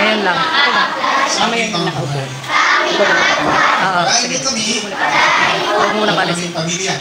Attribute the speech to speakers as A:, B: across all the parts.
A: Ngayon lang. Mamaya yung nakaupo. Oo, sige. Huwag muna pala siya.
B: Pamilya.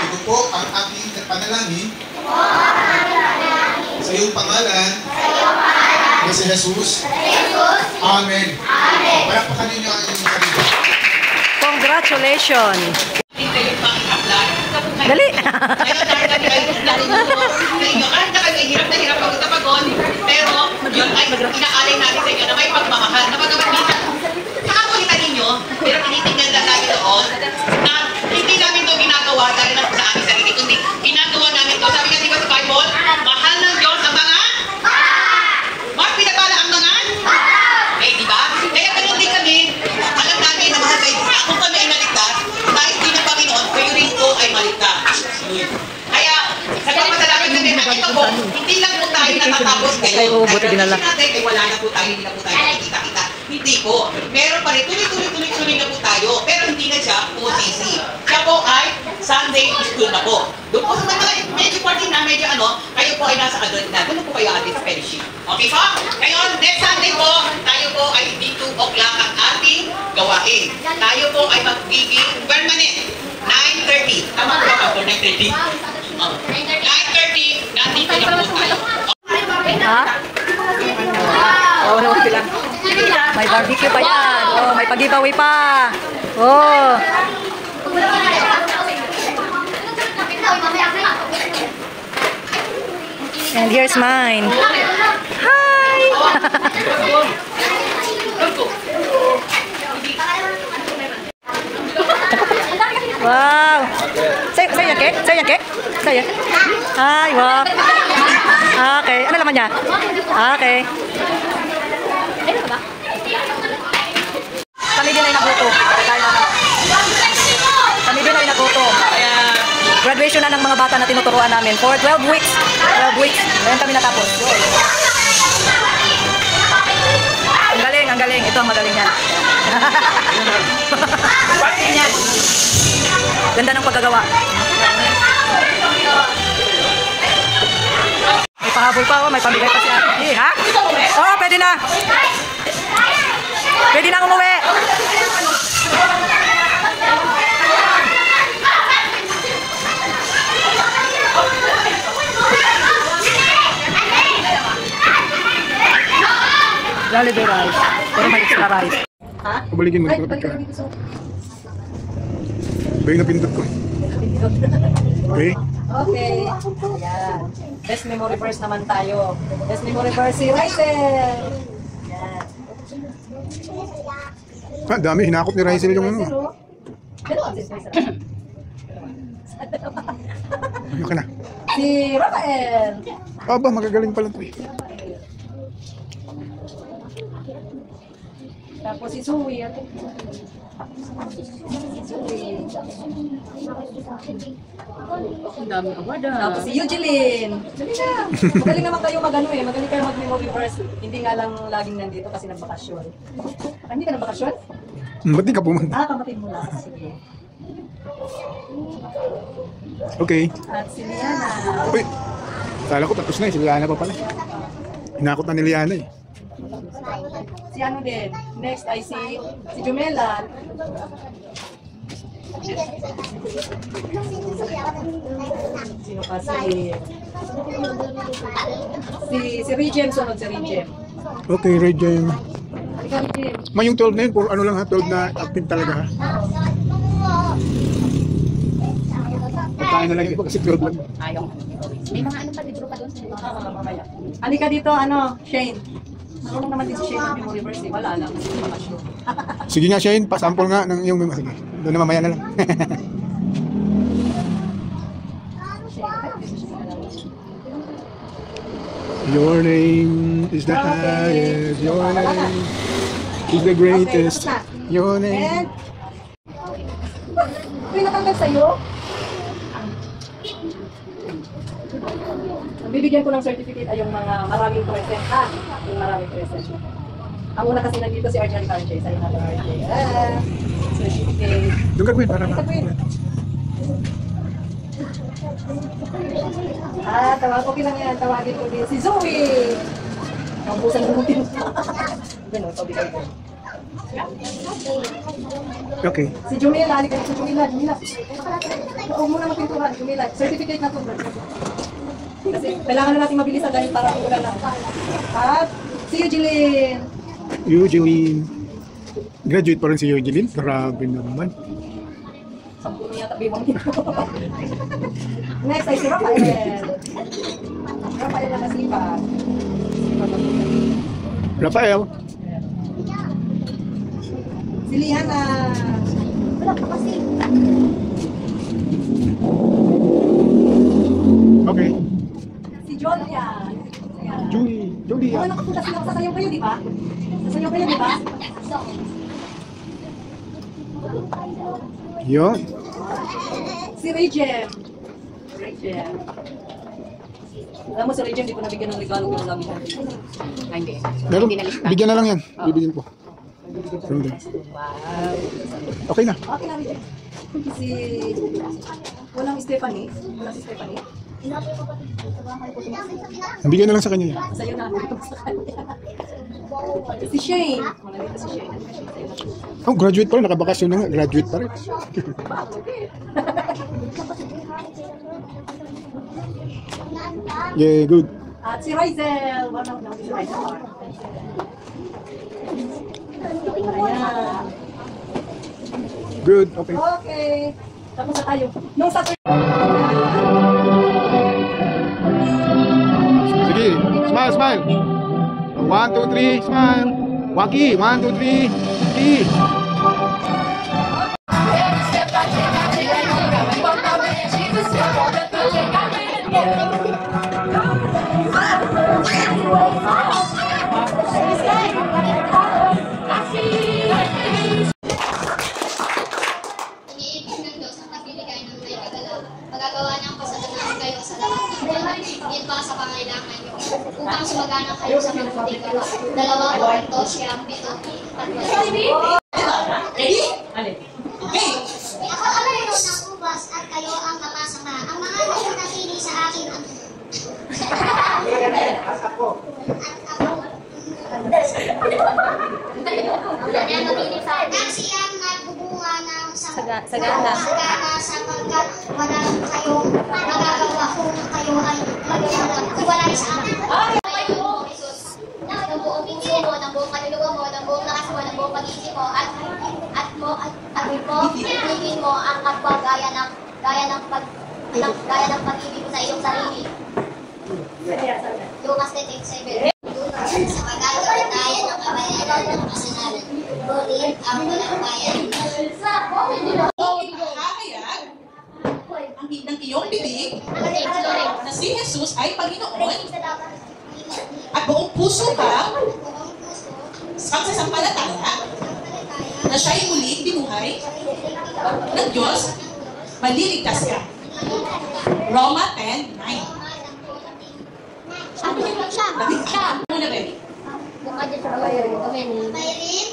B: Ito po ang aking panalangin sa iyong pangalan na si Jesus. Amen. Palakpakan ninyo ang inyong sarili.
A: Congratulations! Dali!
C: Hirap na hirap pag napagod, pero yun ay inaalay natin sa inyo na may pagmamahal. Napagamat minsan, nakakulitan ninyo, pero tinitingnan lang namin doon na hindi namin ito ginagawa dahil lang sa aming sarili, kundi ginagawa namin ito. Sabi nga diba sa Bible, mahal ng Diyos ang mga mas pinagpala ang mga eh, diba? Kaya ganun din kami, alam namin na mahal kayo. Kung kami ay naligtas, dahil din ng Panginoon, kayo rin po ay maligtas. Kaya, nagpapasalamat kami na ito po, hindi lang po tayo natatapos kayo. Kaya natin, ay wala na po tayo, hindi na po tayo nakikita-kita. Hindi po. Meron pa rin, tuloy na po tayo. Pero hindi na siya OCC. Siya po ay Sunday school na po. Doon po sa mga medyo party na, medyo kayo po ay nasa adult na. Doon po kayo ating fellowship. Okay po? Ngayon, next Sunday po, tayo po ay dito o'clock ang ating gawain. Tayo po ay magiging permanent. 9:30. Tama po ba po? 9:30? 9:30. Nandito na po tayo.
A: Ha? Oo, naman sila. May barbecue pa yan. Oh, may pag-giveaway pa. Oh. And here's mine. Hi! Wow! Sa'yo yan, Kek? Sa'yo yan, Kek? Sa'yo? Hi, wow! Okay. Ano laman niya? Okay. Kami din ay naguto. Kami din ay naguto. Kaya graduation na ng mga bata na tinuturuan namin for 12 weeks. 12 weeks. Ngayon kami natapos. Ang galing, ang galing. Ito ang magaling yan. Ganda ng paggagawa. May pahabol pa, oh. May pamigay pa siya. Ha? Oh, pwede na. Pwede na umuwi. Jollibee rice. Pero may extra rice. Ha?
B: Pabaligin mo dito kapag ka. Ba yung napindot ko? Okay.
A: Okay. Ayan. Best memory verse naman tayo. Best memory verse si Rysel. Ayan.
B: Ah, dami. Hinakop ni Rysel yung ano. Ano ka na?
A: Si Rafael.
B: Aba, magagaling pala ito eh.
A: Tapos si Zoe. Tapos si Eugene. Dali na. Magaling naman kayo magaling kayo mag-memory verse. Hindi nga lang laging nandito kasi nagbakasyon. Hindi ka nagbakasyon?
B: Ba't di ka pumunta?
A: Kamatid mo lang. Sige.
B: Okay.
A: At si Liana.
B: Uy, kala ko tapos na eh. Si Liana pa pala. Hinakot na ni Liana eh.
A: Si ano din. Next ay si Jumela. Sino pa? Si Regem. Sunod si Regem.
B: Okay, Regem.
A: Ikaw, Regem.
B: Ma, yung 12 na yun, ano lang ha, 12 na active talaga ha. Pagkain na lang yung iba kasi 12 lang.
A: Ayaw.
D: May mga ano pa dito pa doon.
A: Halika dito, Shane. Marunong naman din si Shane ng memory verse. Wala lang.
B: Sige nga Shane, pasample nga ng iyong memo. Sige, doon na mamaya na lang. Your name is the highest. Your name is the greatest. Your name.
A: Uy, natanggal sa'yo? Bibigyan ko ng certificate ay yung mga maraming present ha. Yung maraming present. Ang una kasi nandito si Arjan Carche. Sa'yo na lang RJ. Certificate.
B: Doon ka Gwen, para na.
A: Okay lang yan. Tawagin ko din si Zoe. Naubusan ng mutin. Ganun, sabi kayo.
B: Okay.
A: Si Jumila, halika si Jumila. Huwag mo na magpintuhan, Jumila. Certificate na to, bro. Kasi kailangan na natin mabilisan dahil para ulan na. At si Eugene.
B: Eugene. Graduate pa rin si Eugene. Grabe naman.
A: Sampuno yata biwang dito. Next ay si Rafael. Rafael na masipag.
B: Rafael.
A: Si Liana.
D: Wala pa kasi.
B: Okay.
A: Si Jolia.
B: Julia.
A: Ano nakapunta sila? Sasayaw kayo, di ba? Sasayaw kayo, di ba?
B: Yun.
A: Si Regem. Regem. Alam mo si Regem, di ko nabigyan ng regalo ko namin.
D: Hindi.
B: Meron,
D: Hindi nalista.
B: bigyan na lang yan. Bibigyan ko. Okay na.
A: Okay na, Regem. Si... Walang Stephanie. Wala si Stephanie.
B: Bigyan na lang sa kanya yan.
A: Sa'yo na. Sa kanya. Si Shane. Manalita si Shane.
B: Oh, graduate pa rin. Nakabakasyon na nga. Graduate pa rin. Yeah, good.
A: At si Rizel. Wala na si Rizel. Ayan.
B: Good. Okay.
A: Okay. Tapos na tayo. Nung Saturday.
B: Sige. Smile, smile. 1, 2, 3. Smile. Waki. 1, 2, 3. Waki.
E: Iniibig ng Diyos ang nagbibigay ng may kagalaw. Magagawa niyang pasalanahin kayo sa lahat ng buhay. Yan pa sa pangailangan niyo. Upang sumagana kayo sa mabuting gawa. 2 Korinto 7:7.
C: Ready? Okay.
E: Ako ang Panginoon ng ubas at kayo ang kapasaka. Ang mga nagtatili sa akin ang At ako. At siyang nagbubunga ng sagana sapagkat wala kayong magagawa kung kayo ay maghiwalay sa akin. Jesus, ng buong puso mo, ng buong kaluluwa mo, ng buong lakas mo, ng buong pag-isip mo, at ibigin mo ang kapwa gaya ng pag-ibig mo sa iyong sarili. Lucas 10:7. Sa pagkakatayan ng kabayaran ng kasalanan, ngunit ang walang
C: Kakayag ng iyong bibig na si Jesus ay Panginoon at buong puso ka sa pagsasampalataya na siya'y muling binuhay ng Diyos, maliligtas ka. Roma 10:9. Muna, baby.
E: Mayrin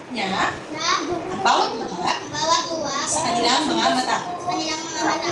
C: Niya,
E: na
C: ang bawat luha
E: bawat uwa
C: sa kanilang mga mata.
E: kanilang mga mata.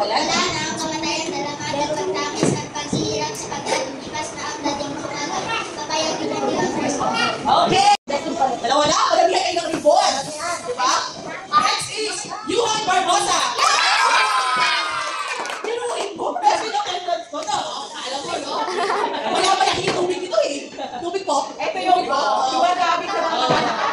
C: Wala
E: Wala
C: na.
E: na ang kamatayan na laman at pagtakis at paghihirap sa pagkalipas na ang dating umaga. Papayagin ng Diyos.
C: Okay. Dalawa na. Malagyan kayo ng ribbon. Diba? Next is Yuhan Barbosa. Pinuhin mo. Kasi nakalagod ko to. Alam mo, no? Wala pa yung tubig ito eh. Tubig po. Ito yung dumadami sa mga mata.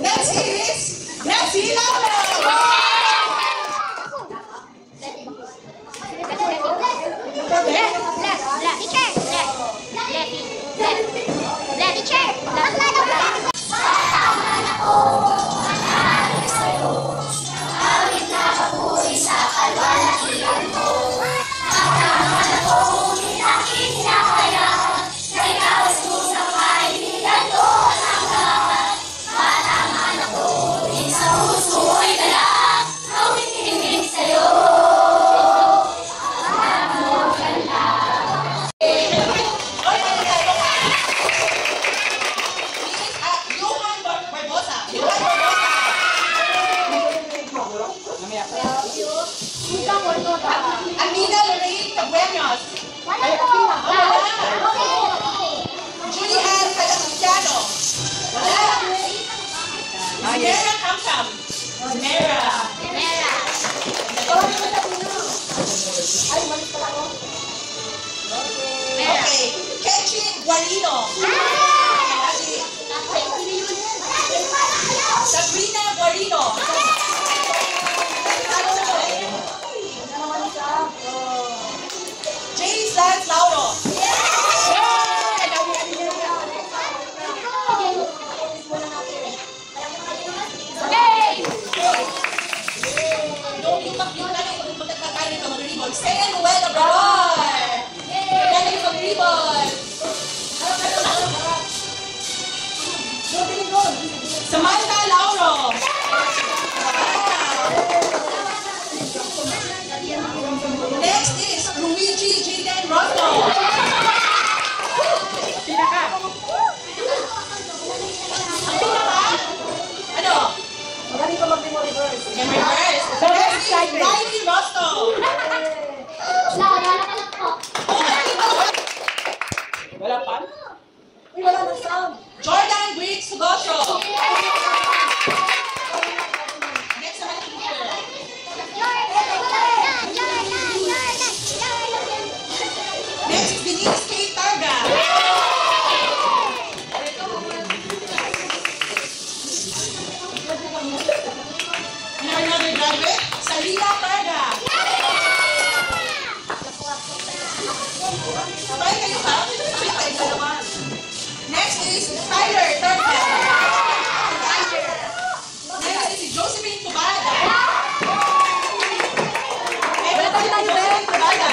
C: Next is Nancy Laura. Guarino. Sabrina Guarino. James Lance Lauro. Say Noel Obrador. Yan yung pag-ribbon. Samantha Lauro. Next is Luigi Jaden Rosto. Pinaka. Ang pinaka? Ano?
A: Magaling ka mag-reverse.
C: Reverse. Next is Riley Rosto. Wala pa?
A: Uy, wala na sound.
C: Jordan Griggs Sugosyo. Next naman ang teacher. Next is Denise K. Targa. And another graduate, Salila Targa. Sabay kayo ha? Sabay kayo sa naman. Next is Tyler Turner. Next is si Josephine Tubada. Wala tayo tayo, Josephine Tubada.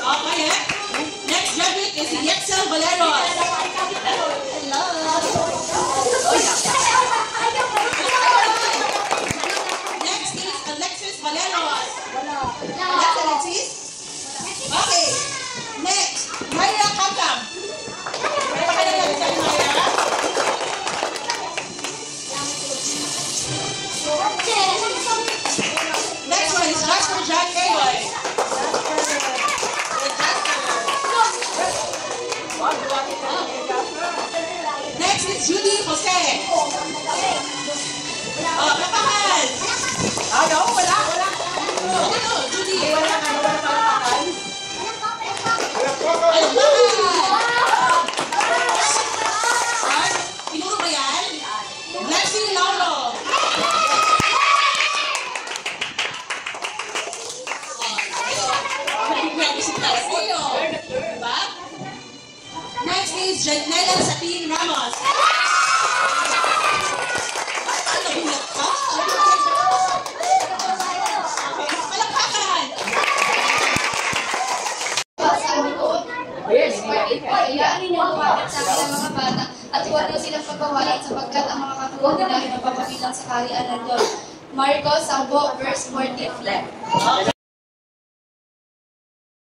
C: Okay, eh? Next graduate is si Yexel Valeros. Next is Alexis Valeros. Yes, Alexis? Okay. Next, Myra Kakam. May pakilala natin sa Myra. Next one is Jasper John Ayoy. Next is Judy Jose. Oh, kapahan. Ano? Wala. Ano? Judy. Wala palakpakan. Palakpakan. Tinuro ba yan? Blessing Lauro. Diba? Next is Janela Satin Ramos. Ano, bulat ka? Palakpakan.
D: Hayaan ninyo lumapit sa akin ang mga bata at huwag niyo silang pagbawalan sapagkat ang mga katulad nila ay mapapagitan sa kaharian ng Diyos. Marcos 10, verse 43.